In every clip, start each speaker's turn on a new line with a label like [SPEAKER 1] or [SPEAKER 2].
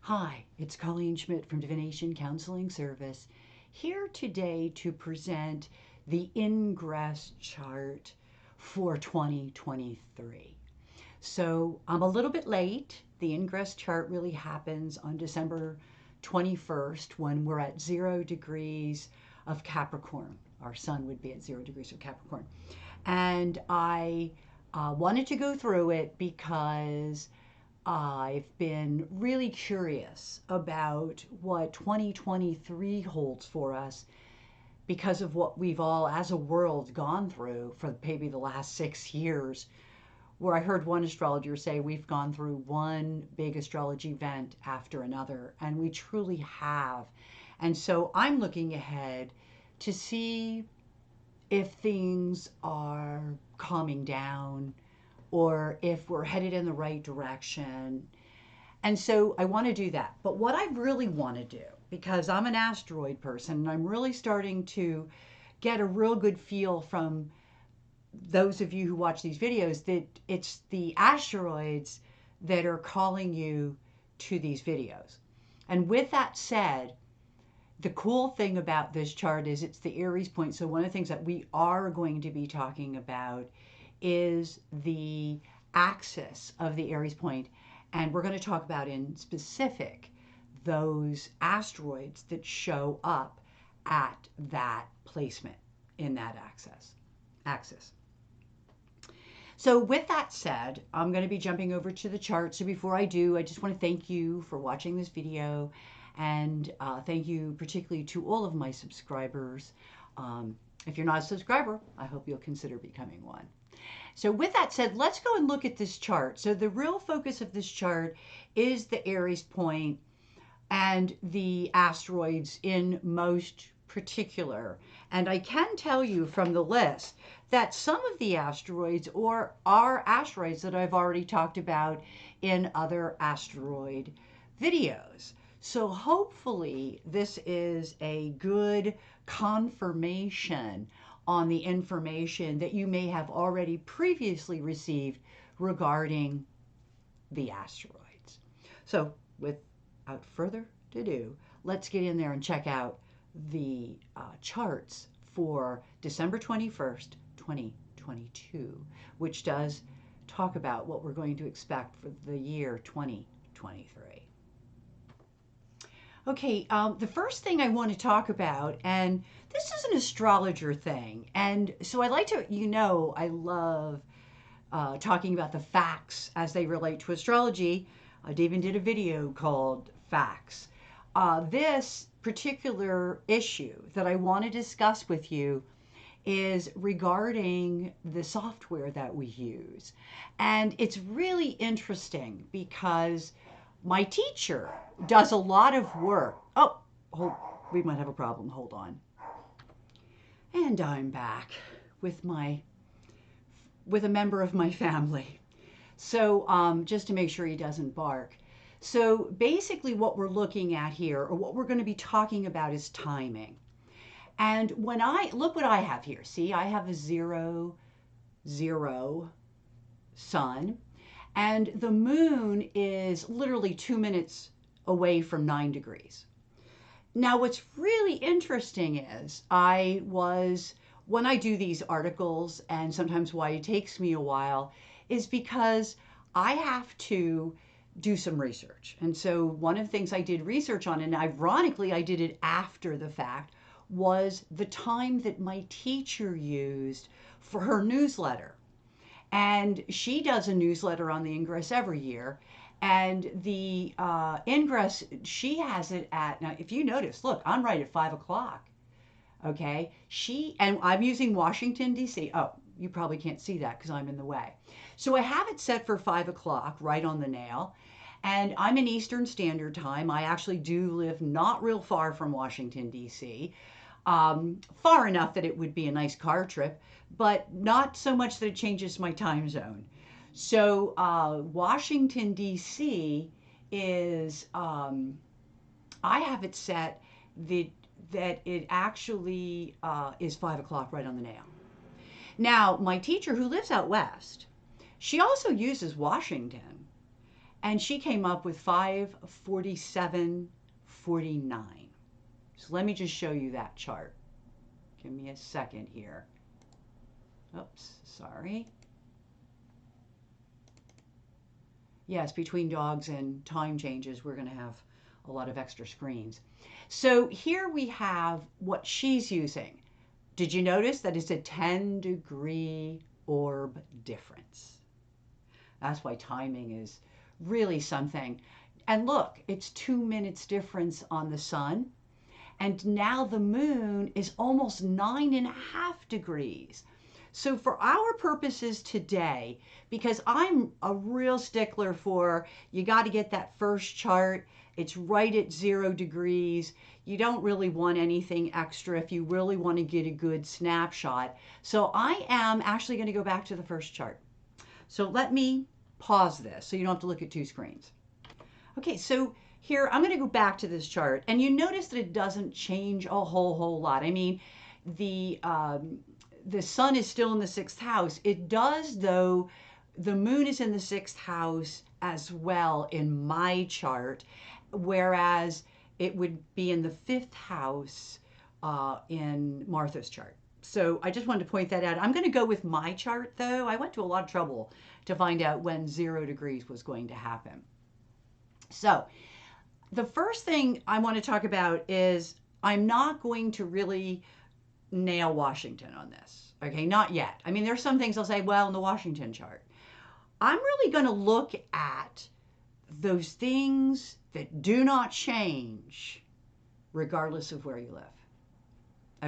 [SPEAKER 1] Hi, it's Colleen Schmidt from Divination Counseling Service, here today to present the Ingress chart for 2023. So I'm a little bit late. The Ingress chart really happens on December 21st when we're at 0 degrees of Capricorn. Our sun would be at 0 degrees of Capricorn. And I wanted to go through it because I've been really curious about what 2023 holds for us because of what we've all, as a world, gone through for maybe the last 6 years. Where I heard one astrologer say we've gone through one big astrology event after another, and we truly have. And so I'm looking ahead to see if things are calming down or if we're headed in the right direction. And so I want to do that. But what I really want to do, because I'm an asteroid person and I'm really starting to get a real good feel from those of you who watch these videos, that it's the asteroids that are calling you to these videos. And with that said, the cool thing about this chart is it's the Aries point. So one of the things that we are going to be talking about is the axis of the Aries point, and we're going to talk about in specific those asteroids that show up at that placement in that axis. So with that said, I'm going to be jumping over to the chart. So before I do, I just want to thank you for watching this video, and thank you particularly to all of my subscribers. If you're not a subscriber, I hope you'll consider becoming one. So with that said, let's go and look at this chart. So the real focus of this chart is the Aries point and the asteroids in most particular. And I can tell you from the list that some of the asteroids are asteroids that I've already talked about in other asteroid videos. So hopefully this is a good confirmation on the information that you may have already previously received regarding the asteroids. So without further ado, let's get in there and check out the charts for December 21st, 2022, which does talk about what we're going to expect for the year 2023. Okay, the first thing I want to talk about, and this is an astrologer thing, and so I like to, I love talking about the facts as they relate to astrology. I even did a video called Facts. This particular issue that I want to discuss with you is regarding the software that we use. And it's really interesting because my teacher does a lot of work. We might have a problem. Hold on. And I'm back with a member of my family. So just to make sure he doesn't bark. So basically what we're looking at here, or what we're going to be talking about, is timing. And when I look what I have here, see, I have a 0, 0 sun, and the moon is literally 2 minutes away from 9 degrees. Now, what's really interesting is when I do these articles, and sometimes why it takes me a while, is because I have to do some research. And so one of the things I did research on, and ironically I did it after the fact, was the time that my teacher used for her newsletter. And she does a newsletter on the Ingress every year. And the Ingress, she has it at, now if you notice, look, I'm right at 5 o'clock. Okay. And I'm using Washington, D.C. Oh, you probably can't see that because I'm in the way. So I have it set for 5 o'clock, right on the nail. And I'm in Eastern Standard Time. I actually do live not real far from Washington, D.C., far enough that it would be a nice car trip, but not so much that it changes my time zone. So Washington, D.C. is, I have it set that it actually is 5 o'clock right on the nail. Now, my teacher who lives out west, she also uses Washington. and she came up with 547.49. So let me just show you that chart. Give me a second here. Oops, sorry. Yes, between dogs and time changes, we're going to have a lot of extra screens. So here we have what she's using. Did you notice that it's a 10-degree orb difference? That's why timing is really something. And look, it's 2 minutes difference on the sun. And now the moon is almost 9.5 degrees. So for our purposes today, because I'm a real stickler for, you got to get that first chart. It's right at 0 degrees. You don't really want anything extra if you really want to get a good snapshot. So I am actually going to go back to the first chart. So let me pause this so you don't have to look at 2 screens. Okay, so here I'm going to go back to this chart, and you notice that it doesn't change a whole lot. I mean, the sun is still in the 6th house. It does, though. The moon is in the 6th house as well in my chart, whereas it would be in the 5th house in Martha's chart. So I just wanted to point that out. I'm going to go with my chart, though. I went to a lot of trouble to find out when 0 degrees was going to happen. So the first thing I want to talk about is I'm not going to really nail Washington on this. Okay, not yet. I mean, there's some things I'll say, well, in the Washington chart. I'm really going to look at those things that do not change regardless of where you live.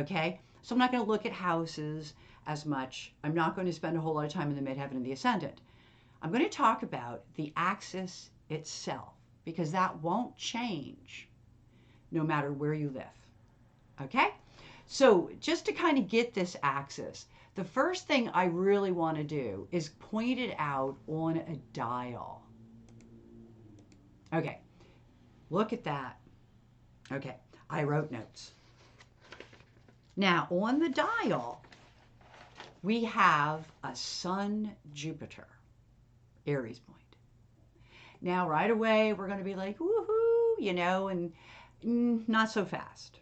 [SPEAKER 1] Okay, so I'm not going to look at houses as much. I'm not going to spend a whole lot of time in the midheaven and the ascendant. I'm going to talk about the axis itself, because that won't change no matter where you live. Okay? So just to kind of get this axis, the first thing I really want to do is point it out on a dial. Okay, look at that. Okay, I wrote notes. Now, on the dial, we have a Sun Jupiter, Aries point. Now, right away, we're going to be like, woohoo, you know, and not so fast.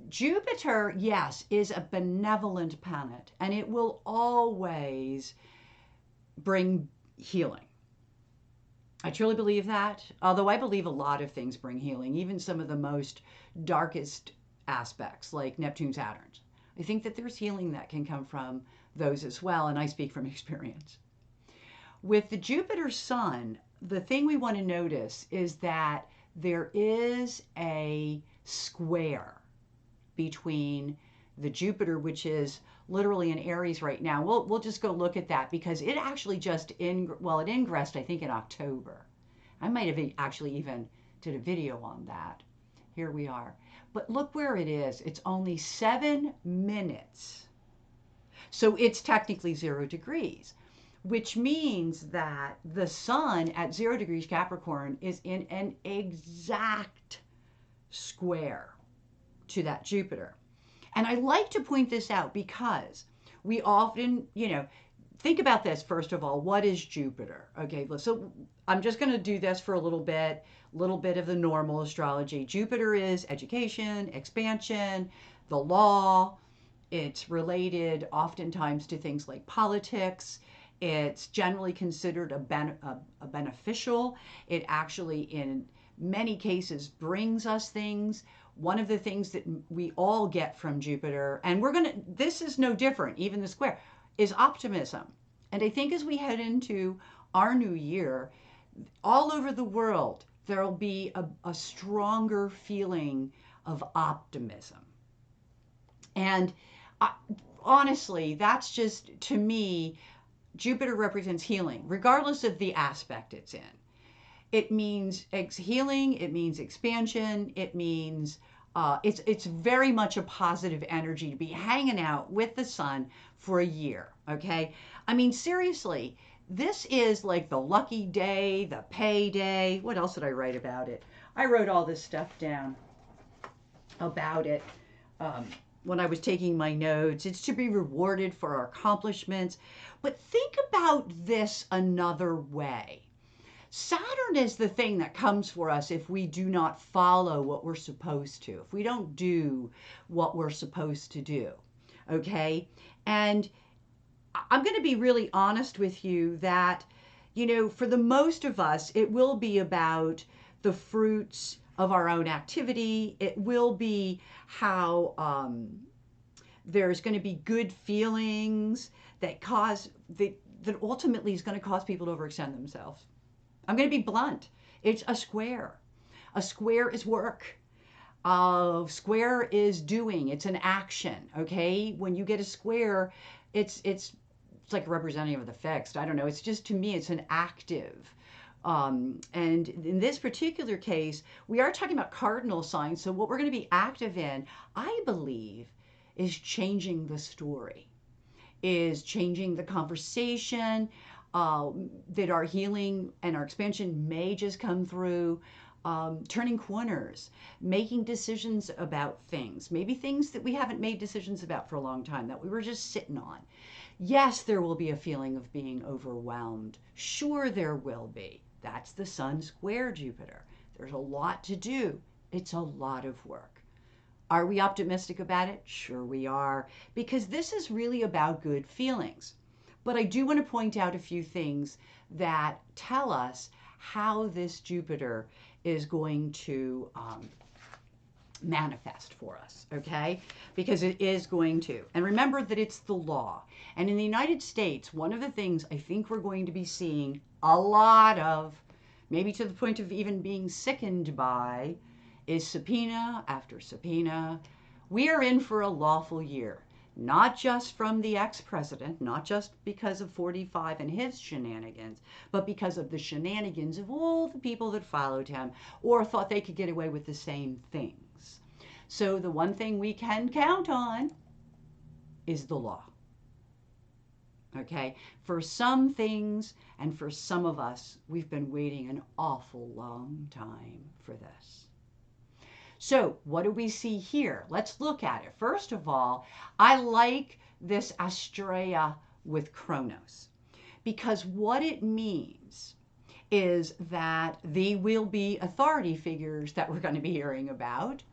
[SPEAKER 1] Jupiter, yes, is a benevolent planet, and it will always bring healing. I truly believe that, although I believe a lot of things bring healing, even some of the most darkest aspects, like Neptune, Saturn. I think that there's healing that can come from those as well, and I speak from experience. With the Jupiter Sun, the thing we want to notice is that there is a square between the Jupiter, which is literally in Aries right now. We'll just go look at that because it actually just it ingressed, I think, in October. I might have actually even did a video on that. Here we are. But look where it is. It's only 7 minutes. So it's technically 0 degrees, which means that the sun at 0 degrees Capricorn is in an exact square to that Jupiter. And I like to point this out because we often, think about this first of all. What is Jupiter? Okay, so I'm just going to do this for a little bit of the normal astrology. Jupiter is education, expansion, the law. It's related oftentimes to things like politics. It's generally considered a beneficial. It actually, in many cases, brings us things. One of the things that we all get from Jupiter, and this is no different, even the square, is optimism. And I think as we head into our new year, all over the world, there'll be a stronger feeling of optimism. And honestly, that's just, to me, Jupiter represents healing, regardless of the aspect it's in. It means healing, it means expansion, it means it's very much a positive energy to be hanging out with the sun for a year, okay? I mean, seriously, this is like the lucky day, the payday. What else did I write about it? I wrote all this stuff down about it when I was taking my notes. It's to be rewarded for our accomplishments. But think about this another way. Saturn is the thing that comes for us if we do not follow what we're supposed to, if we don't do what we're supposed to do. Okay? And I'm going to be really honest with you that, for the most of us, it will be about the fruits of our own activity. It will be how there's going to be good feelings that that ultimately is going to cause people to overextend themselves. I'm going to be blunt. It's a square. A square is work. A square is doing. It's an action. Okay. When you get a square, it's like a representative of the fixed. I don't know. It's just, to me, it's an active. And in this particular case, we are talking about cardinal signs. So what we're going to be active in, I believe, is changing the story, is changing the conversation, that our healing and our expansion may just come through turning corners, making decisions about things, maybe things that we haven't made decisions about for a long time, that we were just sitting on. Yes, there will be a feeling of being overwhelmed. Sure, there will be. That's the Sun square Jupiter. There's a lot to do. It's a lot of work. Are we optimistic about it? Sure we are, because this is really about good feelings. But I do want to point out a few things that tell us how this Jupiter is going to manifest for us, okay? Because it is going to. And remember that it's the law. And in the United States, one of the things I think we're going to be seeing a lot of, maybe to the point of even being sickened by, is subpoena after subpoena. We are in for a lawful year, not just from the ex-president, not just because of 45 and his shenanigans, but because of the shenanigans of all the people that followed him or thought they could get away with the same things. So the one thing we can count on is the law. Okay? For some things and for some of us, we've been waiting an awful long time for this. So what do we see here? Let's look at it. First of all, I like this Astrea with Kronos, because what it means is that there will be authority figures that we're going to be hearing about,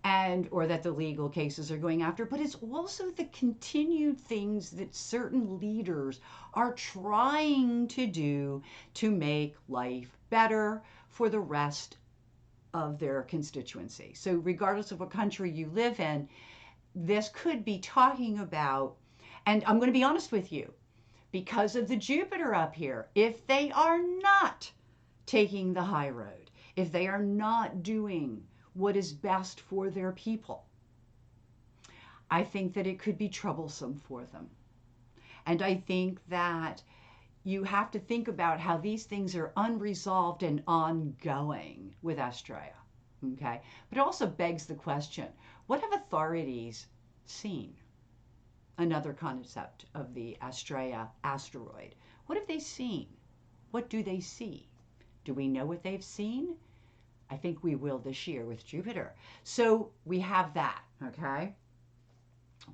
[SPEAKER 1] and or that the legal cases are going after, but it's also the continued things that certain leaders are trying to do to make life better for the rest of their constituency. So regardless of what country you live in, this could be talking about, and I'm going to be honest with you, because of the Jupiter up here, if they are not taking the high road, if they are not doing what is best for their people, I think that it could be troublesome for them. And I think that you have to think about how these things are unresolved and ongoing with Astrea, okay? But it also begs the question, what have authorities seen? Another concept of the Astrea asteroid. What have they seen? What do they see? Do we know what they've seen? I think we will this year with Jupiter. So we have that, okay?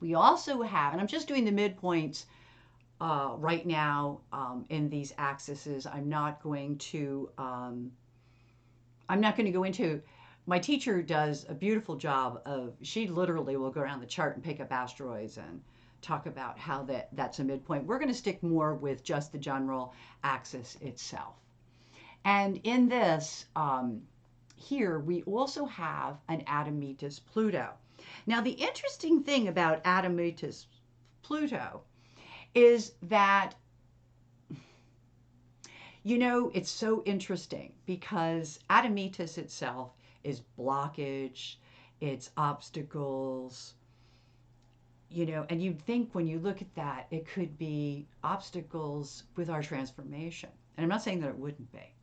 [SPEAKER 1] We also have, and I'm just doing the midpoints right now in these axes. I'm not going to go into, my teacher does a beautiful job of, she literally will go around the chart and pick up asteroids and talk about how that's a midpoint. We're going to stick more with just the general axis itself. And in this, here we also have an Admetus Pluto. Now the interesting thing about Admetus Pluto is that, it's so interesting because Admetus itself is blockage, it's obstacles, and you'd think when you look at that, it could be obstacles with our transformation. And I'm not saying that it wouldn't be.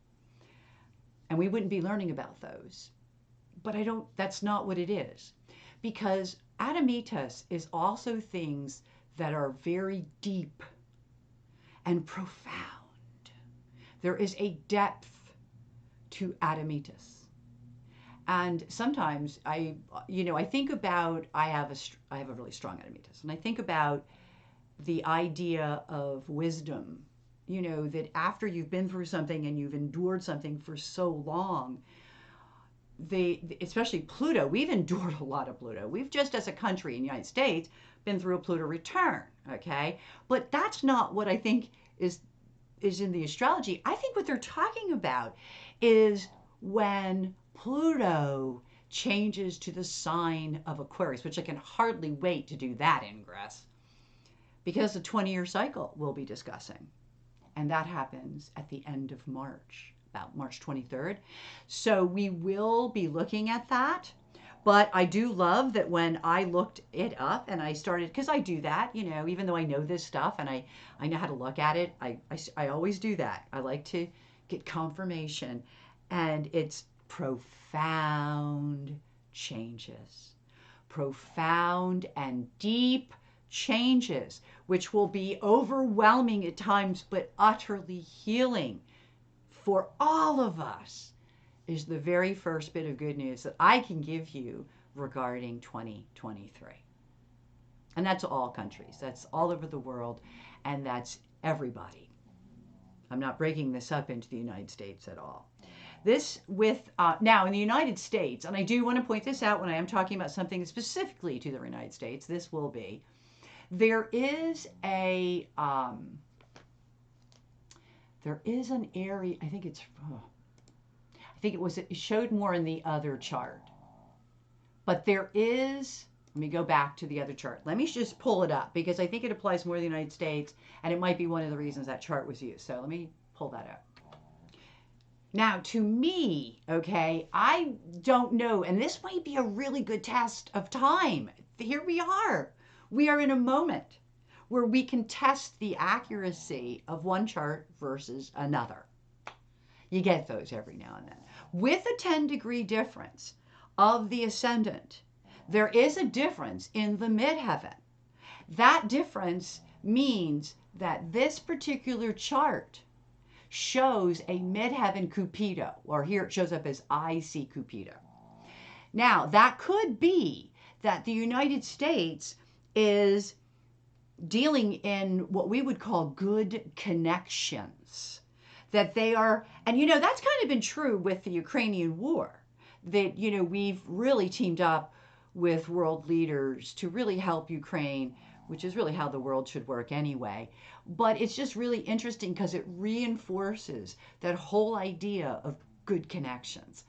[SPEAKER 1] And we wouldn't be learning about those. But that's not what it is. Because Admetus is also things that are very deep and profound. There is a depth to Admetus. And sometimes I think about, I have a really strong Admetus, and I think about the idea of wisdom that after you've been through something and you've endured something for so long, especially Pluto, we've endured a lot of Pluto. We've just, as a country in the United States, been through a Pluto return, okay? But that's not what I think is in the astrology. I think what they're talking about is when Pluto changes to the sign of Aquarius, which I can hardly wait to do that ingress, because the 20-year cycle we'll be discussing. And that happens at the end of March, about March 23rd. So we will be looking at that. But I do love that when I looked it up and I started, because I do that, even though I know this stuff and I know how to look at it, I always do that. I like to get confirmation. And it's profound changes, profound and deep changes, which will be overwhelming at times, but utterly healing for all of us, is the very first bit of good news that I can give you regarding 2023. And that's all countries, that's all over the world, and that's everybody. I'm not breaking this up into the United States at all. This with, now in the United States, and I do want to point this out when I am talking about something specifically to the United States, this will be, there is an area, I think it showed more in the other chart. But there is, let me go back to the other chart. Let me just pull it up because I think it applies more to the United States and it might be one of the reasons that chart was used. So let me pull that up. Now, to me, okay, I don't know, and this might be a really good test of time. Here we are. We are in a moment where we can test the accuracy of one chart versus another. You get those every now and then. With a 10-degree difference of the ascendant, there is a difference in the midheaven. That difference means that this particular chart shows a midheaven Cupido, or here it shows up as I see Cupido. Now, that could be that the United States is dealing in what we would call good connections. That they are, and that's kind of been true with the Ukrainian war, that, we've really teamed up with world leaders to really help Ukraine, which is really how the world should work anyway. But it's just really interesting because it reinforces that whole idea of good connections.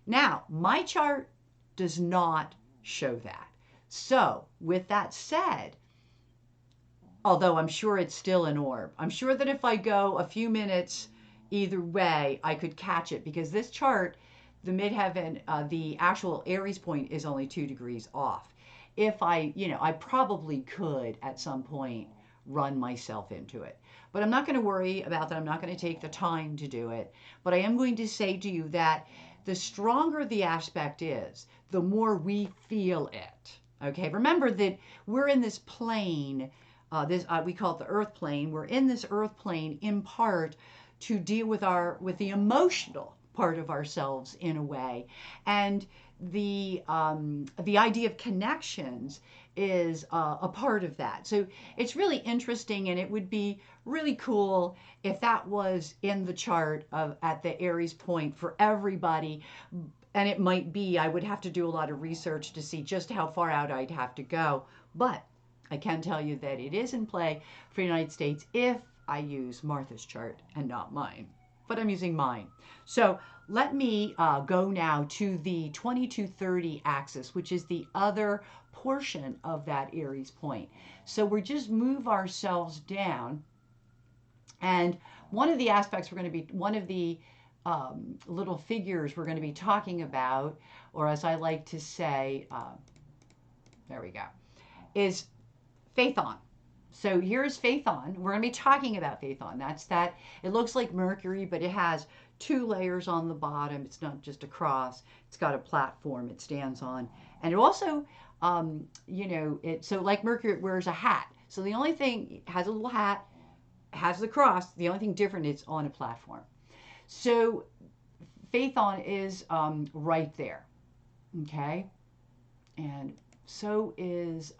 [SPEAKER 1] Now, my chart does not show that. So, with that said, although I'm sure it's still an orb, I'm sure that if I go a few minutes either way, I could catch it because this chart, the midheaven, the actual Aries point is only 2 degrees off. If I probably could at some point run myself into it. But I'm not going to worry about that. I'm not going to take the time to do it. But I am going to say to you that the stronger the aspect is, the more we feel it. Okay, remember that we're in this plane, we call it the earth plane. We're in this earth plane in part to deal with the emotional part of ourselves in a way. And the idea of connections is a part of that. So it's really interesting, and it would be really cool if that was in the chart at the Aries point for everybody. And it might be, I would have to do a lot of research to see just how far out I'd have to go. But I can tell you that it is in play for the United States if I use Martha's chart and not mine. But I'm using mine. So let me go now to the 2230 axis, which is the other portion of that Aries point. So we just move ourselves down. And one of the aspects one of the little figures we're going to be talking about, or as I like to say, there we go, is Phaethon. So here's Phaethon. We're going to be talking about Phaethon. That's that. It looks like Mercury, but it has 2 layers on the bottom. It's not just a cross. It's got a platform it stands on. And it also, so like Mercury, it wears a hat. So the only thing, it has a little hat, has the cross. The only thing different is on a platform. So Phaethon is right there. Okay? And so is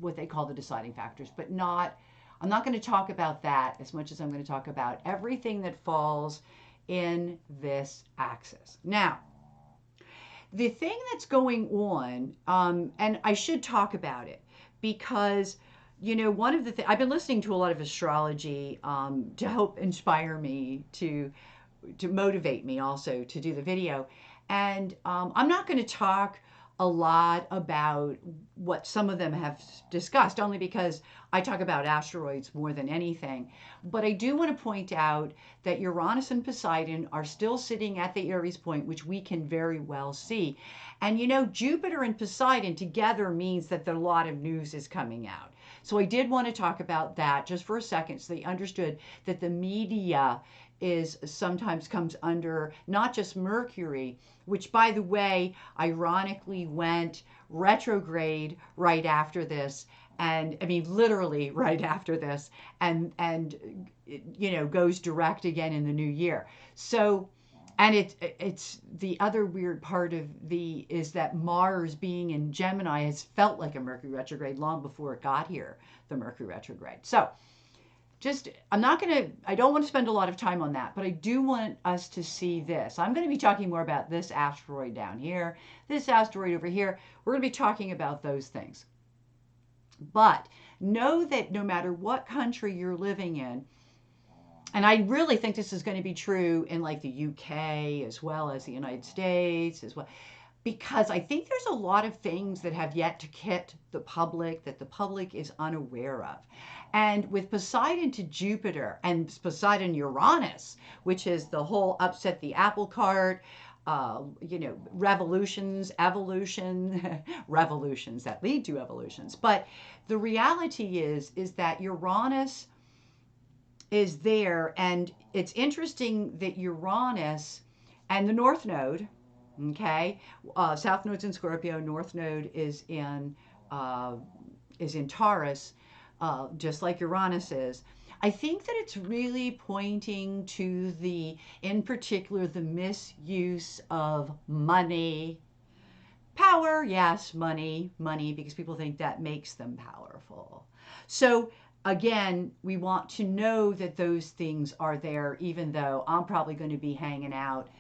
[SPEAKER 1] what they call the deciding factors, but not, I'm not going to talk about that as much as I'm going to talk about everything that falls in this axis. Now, the thing that's going on, and I should talk about it because, one of the things I've been listening to a lot of astrology to help inspire me to motivate me also to do the video. And I'm not going to talk a lot about what some of them have discussed, only because I talk about asteroids more than anything. But I do want to point out that Uranus and Poseidon are still sitting at the Aries point, which we can very well see. And Jupiter and Poseidon together means that a lot of news is coming out. So I did want to talk about that just for a second so they understood that the media is sometimes comes under not just Mercury, which by the way, ironically went retrograde right after this. And I mean, literally right after this, and goes direct again in the new year. So, and it's the other weird part of is that Mars being in Gemini has felt like a Mercury retrograde long before it got here, the Mercury retrograde. So, I don't want to spend a lot of time on that, but I do want us to see this. I'm going to be talking more about this asteroid down here, this asteroid over here. We're going to be talking about those things. But know that no matter what country you're living in, and I really think this is going to be true in like the UK as well as the United States as well, because I think there's a lot of things that have yet to hit the public that the public is unaware of. And with Poseidon to Jupiter and Poseidon Uranus, which is the whole upset the apple cart, revolutions, evolution, revolutions that lead to evolutions. But the reality is that Uranus is there, and it's interesting that Uranus and the North Node, okay, South Node's in Scorpio, North Node is in Taurus, just like Uranus is. I think that it's really pointing to in particular, the misuse of money. Power, yes, money, because people think that makes them powerful. So again, we want to know that those things are there, even though I'm probably going to be hanging out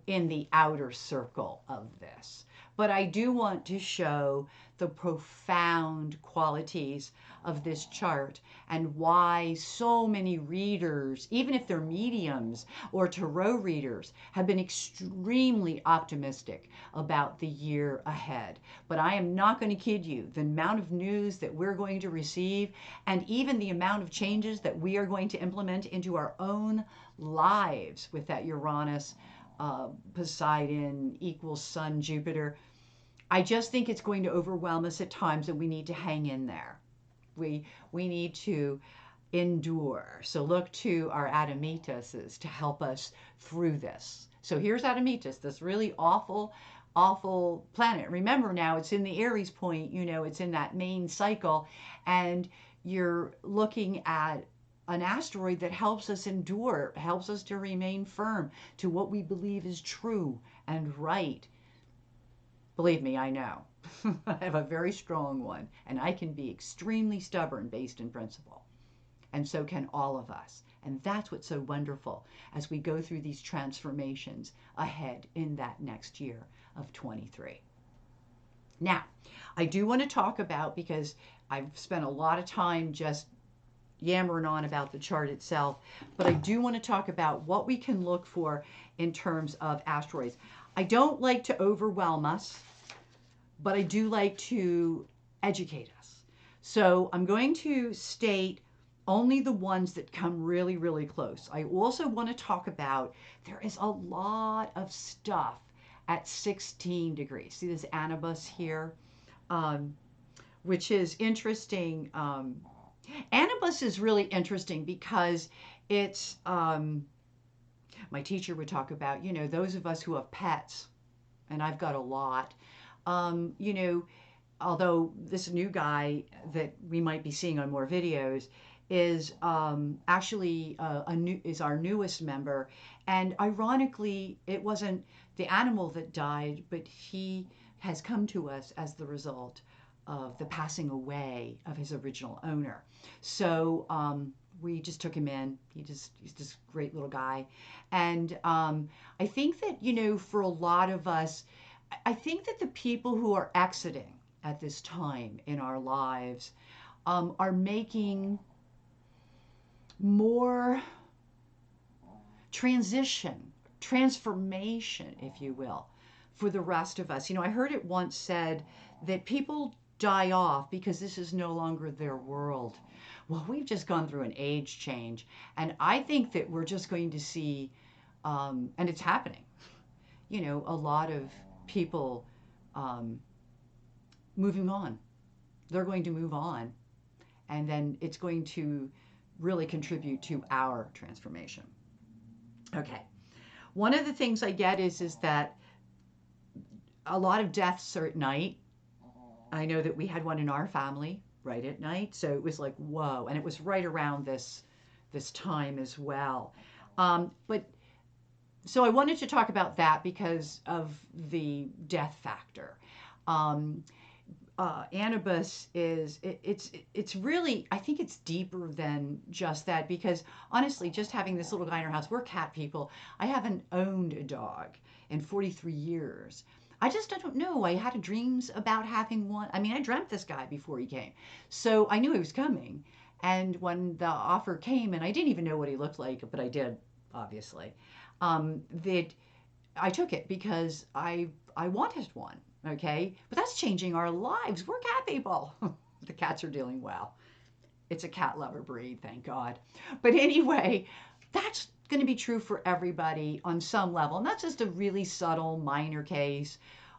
[SPEAKER 1] in the outer circle of this. But I do want to show the profound qualities of this chart and why so many readers, even if they're mediums or tarot readers, have been extremely optimistic about the year ahead. But I am not going to kid you, the amount of news that we're going to receive and even the amount of changes that we are going to implement into our own lives with that Uranus, Poseidon equals Sun, Jupiter. I just think it's going to overwhelm us at times, and we need to hang in there. We need to endure. So look to our Admetuses to help us through this. So here's Admetus, this really awful, awful planet. Remember now, it's in the Aries point, it's in that main cycle, and you're looking at an asteroid that helps us endure, helps us to remain firm to what we believe is true and right. Believe me, I know. I have a very strong one, and I can be extremely stubborn based in principle. And so can all of us. And that's what's so wonderful as we go through these transformations ahead in that next year of 23. Now, I do want to talk about, because I've spent a lot of time just yammering on about the chart itself, but I do want to talk about what we can look for in terms of asteroids. I don't like to overwhelm us, but I do like to educate us. So I'm going to state only the ones that come really, really close. I also want to talk about, there is a lot of stuff at 16 degrees. See this Anubis here, which is interesting. Anubis is really interesting because it's, my teacher would talk about, those of us who have pets, and I've got a lot, although this new guy that we might be seeing on more videos is actually is our newest member. And ironically, it wasn't the animal that died, but he has come to us as the result of the passing away of his original owner. So we just took him in. He's this great little guy. And I think that, for a lot of us, I think that the people who are exiting at this time in our lives are making more transformation, if you will, for the rest of us. I heard it once said that people die off because this is no longer their world. Well, we've just gone through an age change, and I think that we're just going to see, and it's happening, a lot of people moving on. They're going to move on, and then it's going to really contribute to our transformation. Okay. One of the things I get is that a lot of deaths are at night. I know that we had one in our family right at night, so it was like, whoa, and it was right around this time as well. But so I wanted to talk about that because of the death factor. Anubis it's really, I think it's deeper than just that, because honestly, just having this little guy in our house, we're cat people. I haven't owned a dog in 43 years. I just don't know. I had dreams about having one. I mean, I dreamt this guy before he came. So I knew he was coming. And when the offer came, and I didn't even know what he looked like, but I did, obviously, that I took it because I wanted one. Okay. But that's changing our lives. We're cat people. The cats are doing well. It's a cat lover breed, thank God. But anyway, that's going to be true for everybody on some level. And that's just a really subtle, minor case.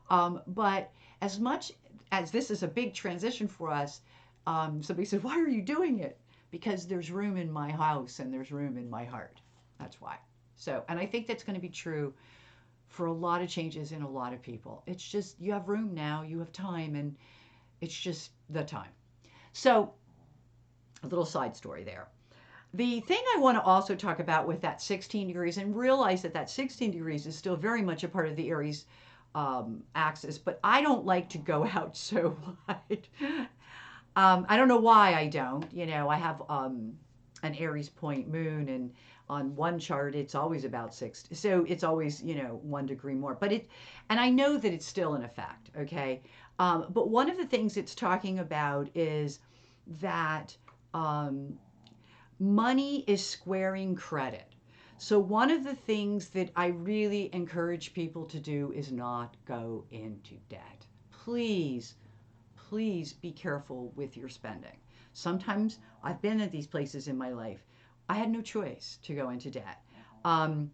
[SPEAKER 1] But as much as this is a big transition for us, somebody said, why are you doing it? Because there's room in my house and there's room in my heart. That's why. So, and I think that's going to be true for a lot of changes in a lot of people. It's just, you have room now, you have time, and it's just the time. So, a little side story there. The thing I want to also talk about with that 16 degrees, and realize that 16 degrees is still very much a part of the Aries axis, but I don't like to go out so wide. I don't know why I don't. I have an Aries point moon, and on one chart it's always about 6, so it's always 1 degree more. And I know that it's still in effect. Okay, but one of the things it's talking about is that money is squaring credit. So one of the things that I really encourage people to do is not go into debt. Please, please be careful with your spending. Sometimes I've been at these places in my life. I had no choice to go into debt. And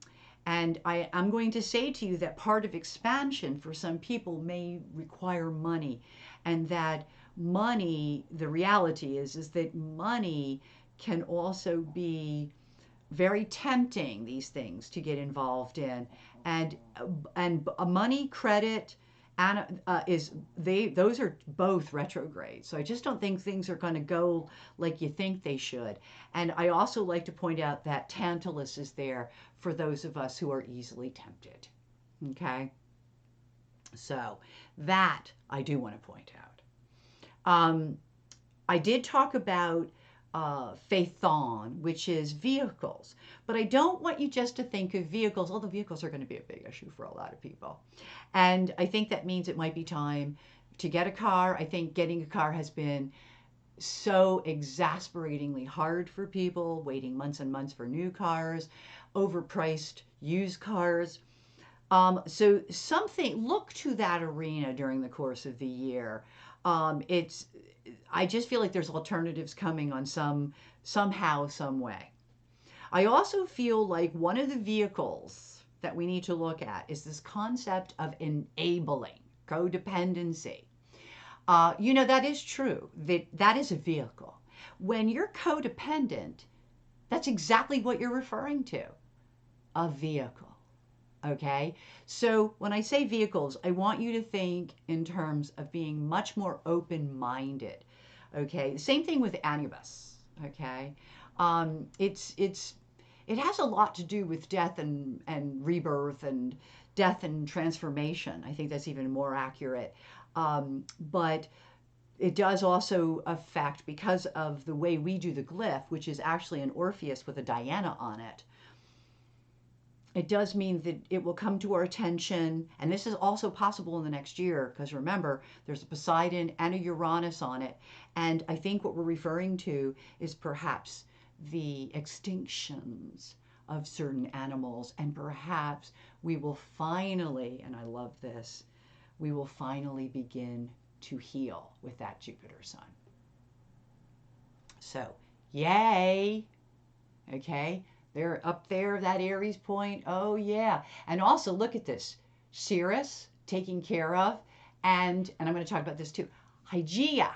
[SPEAKER 1] I'm going to say to you that part of expansion for some people may require money, and that money, the reality is that money can also be very tempting, these things to get involved in, and money, credit, and those are both retrograde. So I just don't think things are going to go like you think they should. And I also like to point out that Tantalus is there for those of us who are easily tempted. Okay, so that I do want to point out. I did talk about Phaethon, which is vehicles. But I don't want you just to think of vehicles, although vehicles are going to be a big issue for a lot of people. And I think that means it might be time to get a car. I think getting a car has been so exasperatingly hard for people, waiting months and months for new cars, overpriced used cars. So look to that arena during the course of the year. I just feel like there's alternatives coming on somehow, some way. I also feel like one of the vehicles that we need to look at is this concept of enabling, codependency. That is true. That is a vehicle. When you're codependent, that's exactly what you're referring to, a vehicle. Okay, so when I say vehicles, I want you to think in terms of being much more open-minded. Okay, same thing with Anubis. Okay, it has a lot to do with death and rebirth, and death and transformation. I think that's even more accurate. But it does also affect, because of the way we do the glyph, which is actually an Orpheus with a Diana on it. It does mean that it will come to our attention, and this is also possible in the next year, because remember, there's a Poseidon and a Uranus on it. And I think what we're referring to is perhaps the extinctions of certain animals, and perhaps we will finally, and I love this, we will finally begin to heal with that Jupiter Sun. So, yay! Okay, they're up there, that Aries point. Oh, yeah. And also, look at this. Ceres, taken care of. And I'm going to talk about this too. Hygeia,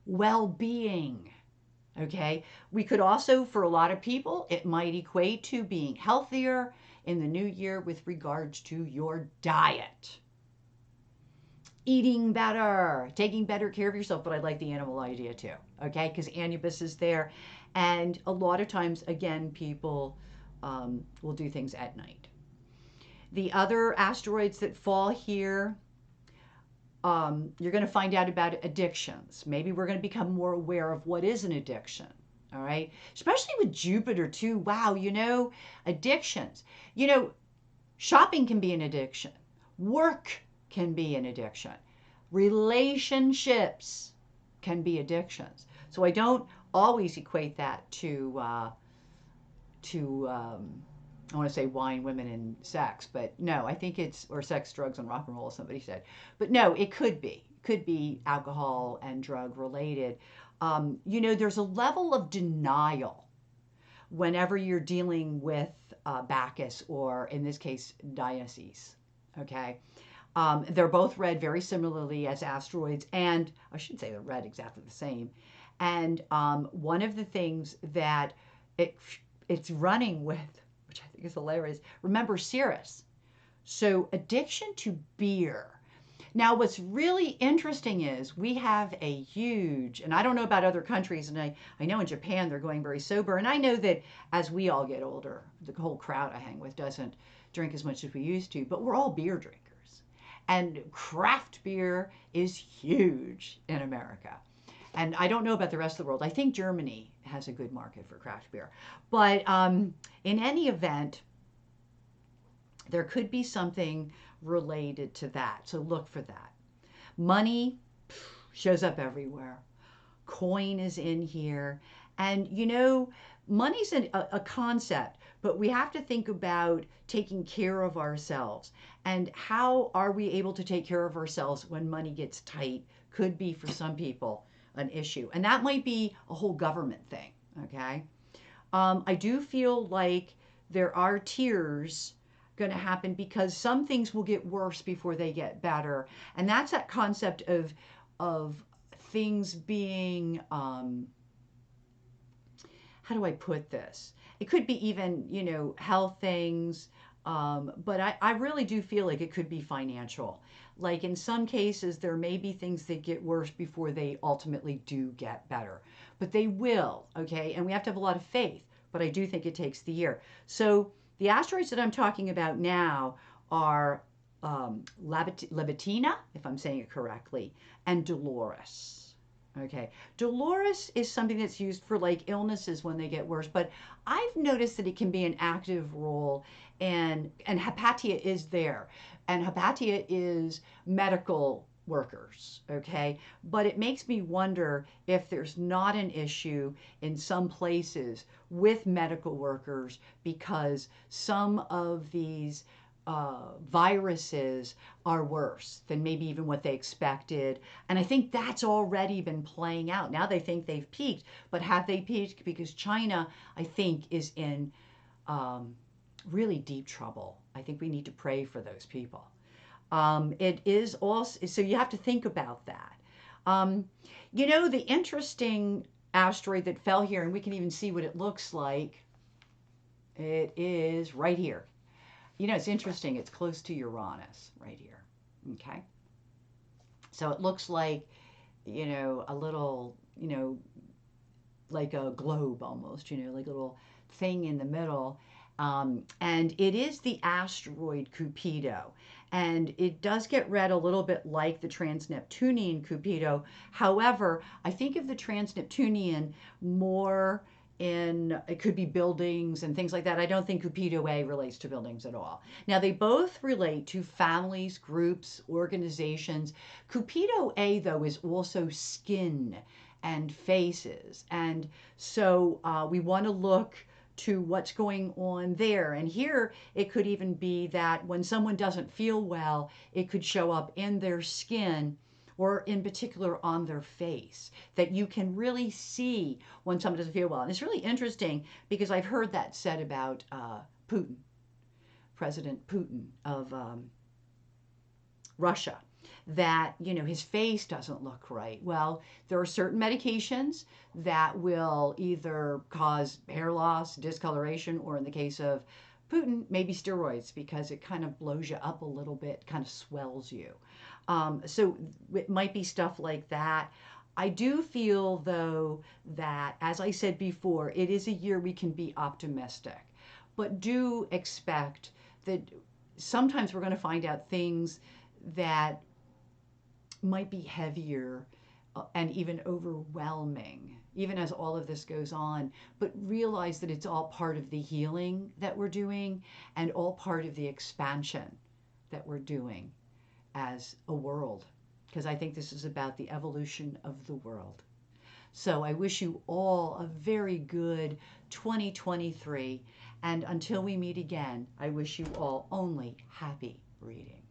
[SPEAKER 1] well-being. Okay, we could also, for a lot of people, it might equate to being healthier in the new year with regards to your diet. Eating better, taking better care of yourself, but I like the animal idea too, okay? Because Anubis is there, and a lot of times, again, people will do things at night. The other asteroids that fall here, you're going to find out about addictions. Maybe we're going to become more aware of what is an addiction, all right? Especially with Jupiter too. Wow, addictions. Shopping can be an addiction. Work can be an addiction. Relationships can be addictions. So I don't always equate that to I want to say wine, women, and sex, but no, I think it's, or sex, drugs, and rock and roll, somebody said. But no, it could be. It could be alcohol and drug related. There's a level of denial whenever you're dealing with Bacchus, or in this case, Dionysus. Okay. They're both read very similarly as asteroids, and I should say they're read exactly the same. And one of the things that it's running with, which I think is hilarious, remember Ceres. So addiction to beer. Now, what's really interesting is we have a huge, and I don't know about other countries, and I know in Japan they're going very sober, and I know that as we all get older, the whole crowd I hang with doesn't drink as much as we used to, but we're all beer drinkers. And craft beer is huge in America. And I don't know about the rest of the world. I think Germany has a good market for craft beer. But in any event, there could be something related to that. So look for that. Money shows up everywhere. Coin is in here. And money's a concept, but we have to think about taking care of ourselves. And how are we able to take care of ourselves when money gets tight? Could be, for some people, an issue. And that might be a whole government thing, okay? I do feel like there are tiers going to happen, because some things will get worse before they get better. And that's that concept of things being, how do I put this? It could be even, health things, but I really do feel like it could be financial. Like in some cases, there may be things that get worse before they ultimately do get better. But they will, okay? And we have to have a lot of faith, but I do think it takes the year. So the asteroids that I'm talking about now are Levitina, if I'm saying it correctly, and Dolores. Okay, Dolores is something that's used for like illnesses when they get worse, but I've noticed that it can be an active role, and Hypatia is there, and Hypatia is medical workers, okay? But it makes me wonder if there's not an issue in some places with medical workers, because some of these viruses are worse than maybe even what they expected. And I think that's already been playing out. Now they think they've peaked, but have they peaked? Because China, I think, is in really deep trouble. I think we need to pray for those people. It is also, so you have to think about that. The interesting asteroid that fell here, and we can even see what it looks like, it is right here. It's interesting. It's close to Uranus right here. Okay. So it looks like, a little, like a globe almost, like a little thing in the middle. And it is the asteroid Cupido. and it does get read a little bit like the trans-Neptunian Cupido. However, I think of the trans-Neptunian more in, it could be buildings and things like that. I don't think Cupido A relates to buildings at all. Now, they both relate to families, groups, organizations. Cupido A, though, is also skin and faces. And so we want to look to what's going on there. And here it could even be that when someone doesn't feel well, it could show up in their skin or in particular on their face, that you can really see when someone doesn't feel well. And it's really interesting because I've heard that said about Putin, President Putin of Russia, that his face doesn't look right. Well, there are certain medications that will either cause hair loss, discoloration, or in the case of Putin, maybe steroids, because it kind of blows you up a little bit, kind of swells you. So it might be stuff like that. I do feel, though, that, as I said before, it is a year we can be optimistic, but do expect that sometimes we're going to find out things that might be heavier and even overwhelming, even as all of this goes on. But realize that it's all part of the healing that we're doing and all part of the expansion that we're doing as a world, because I think this is about the evolution of the world. So I wish you all a very good 2023. And until we meet again, I wish you all only happy reading.